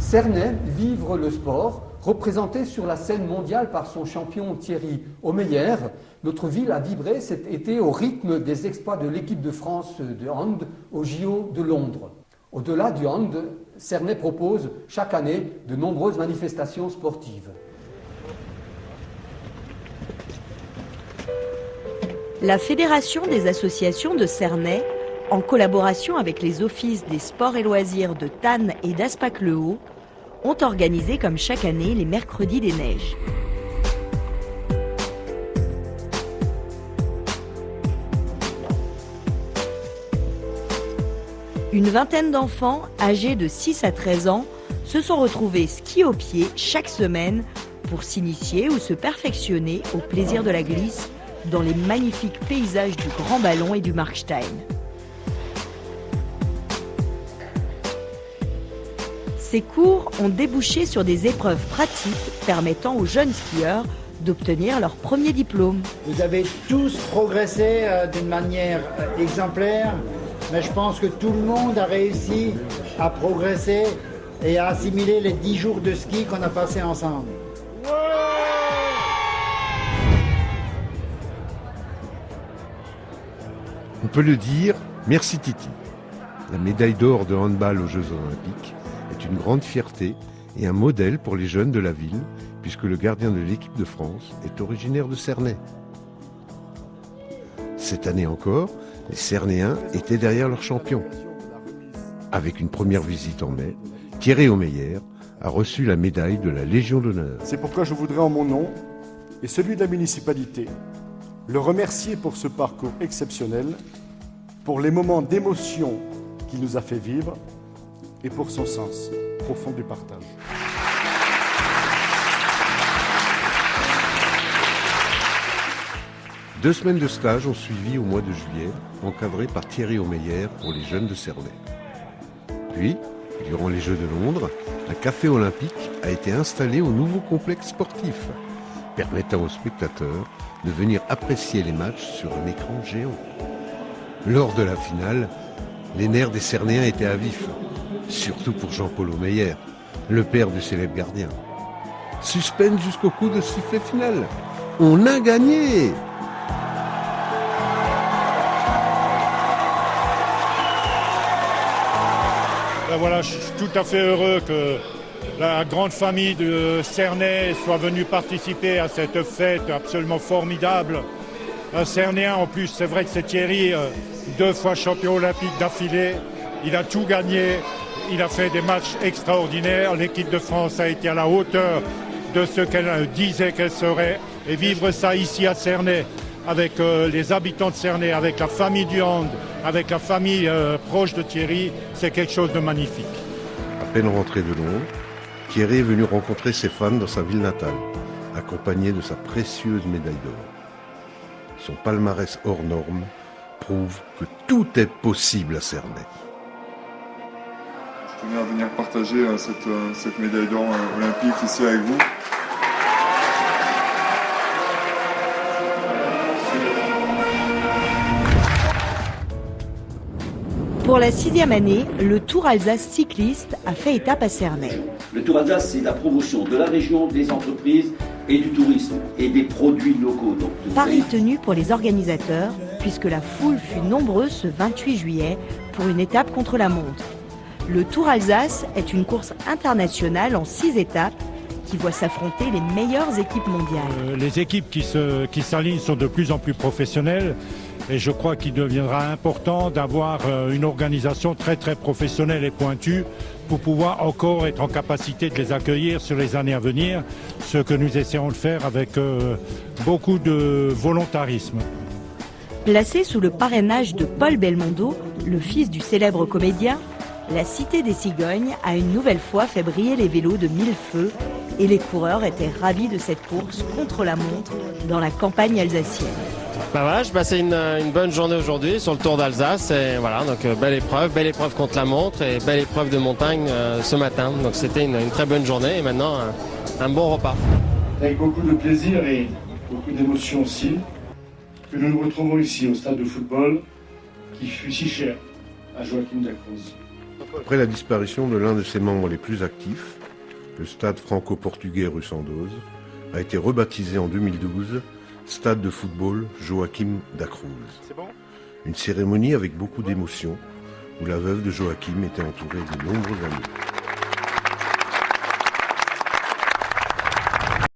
Cernay vivre le sport, représenté sur la scène mondiale par son champion Thierry Omeyer. Notre ville a vibré cet été au rythme des exploits de l'équipe de France de hand au JO de Londres. Au-delà du hand, Cernay propose chaque année de nombreuses manifestations sportives. La Fédération des associations de Cernay, en collaboration avec les offices des sports et loisirs de Tannes et d'Aspac-le-Haut, ont organisé comme chaque année les mercredis des neiges. Une vingtaine d'enfants âgés de 6 à 13 ans se sont retrouvés ski au pied chaque semaine pour s'initier ou se perfectionner au plaisir de la glisse dans les magnifiques paysages du Grand Ballon et du Markstein. Ces cours ont débouché sur des épreuves pratiques permettant aux jeunes skieurs d'obtenir leur premier diplôme. Vous avez tous progressé d'une manière exemplaire, mais je pense que tout le monde a réussi à progresser et à assimiler les 10 jours de ski qu'on a passés ensemble. On peut le dire, merci Titi. La médaille d'or de handball aux Jeux Olympiques est une grande fierté et un modèle pour les jeunes de la ville, puisque le gardien de l'équipe de France est originaire de Cernay. Cette année encore, les Cernéens étaient derrière leur champion. Avec une première visite en mai, Thierry Omeyer a reçu la médaille de la Légion d'honneur. C'est pourquoi je voudrais en mon nom et celui de la municipalité le remercier pour ce parcours exceptionnel, pour les moments d'émotion qu'il nous a fait vivre et pour son sens profond du partage. Deux semaines de stage ont suivi au mois de juillet, encadrés par Thierry Omeyer pour les jeunes de Cernay. Puis, durant les Jeux de Londres, un café olympique a été installé au nouveau complexe sportif, permettant aux spectateurs de venir apprécier les matchs sur un écran géant. Lors de la finale, les nerfs des Cernéens étaient à vif, surtout pour Jean-Paul Omeyer, le père du célèbre gardien. Suspense jusqu'au coup de sifflet final. On a gagné! Ben voilà, je suis tout à fait heureux que la grande famille de Cernay soit venue participer à cette fête absolument formidable. Un Cernéen en plus, c'est vrai que c'est Thierry, 2 fois champion olympique d'affilée. Il a tout gagné, il a fait des matchs extraordinaires. L'équipe de France a été à la hauteur de ce qu'elle disait qu'elle serait. Et vivre ça ici à Cernay, avec les habitants de Cernay, avec la famille du hand, avec la famille proche de Thierry, c'est quelque chose de magnifique. À peine rentré de Londres, Thierry est venu rencontrer ses fans dans sa ville natale, accompagné de sa précieuse médaille d'or. Son palmarès hors norme prouve que tout est possible à Cernay. Je tenais à venir partager cette médaille d'or olympique ici avec vous. Pour la 6e année, le Tour Alsace cycliste a fait étape à Cernay. Le Tour Alsace, c'est la promotion de la région, des entreprises et du tourisme et des produits locaux. Pari tenu pour les organisateurs, puisque la foule fut nombreuse ce 28 juillet pour une étape contre la montre. Le Tour Alsace est une course internationale en 6 étapes qui voit s'affronter les meilleures équipes mondiales. Les équipes qui s'alignent sont de plus en plus professionnelles et je crois qu'il deviendra important d'avoir une organisation très professionnelle et pointue pour pouvoir encore être en capacité de les accueillir sur les années à venir, ce que nous essayons de faire avec beaucoup de volontarisme. Placée sous le parrainage de Paul Belmondo, le fils du célèbre comédien, la Cité des Cigognes a une nouvelle fois fait briller les vélos de mille feux et les coureurs étaient ravis de cette course contre la montre dans la campagne alsacienne. Bah voilà, je passais une bonne journée aujourd'hui sur le Tour d'Alsace et voilà, donc belle épreuve contre la montre et belle épreuve de montagne ce matin. Donc c'était une très bonne journée et maintenant un bon repas. Avec beaucoup de plaisir et beaucoup d'émotion aussi, que nous nous retrouvons ici au stade de football qui fut si cher à Joachim Dacroze. Après la disparition de l'un de ses membres les plus actifs, le stade franco-portugais rue Sandoz a été rebaptisé en 2012 Stade de football Joaquim da Cruz. Une cérémonie avec beaucoup d'émotion où la veuve de Joachim était entourée de nombreux amis.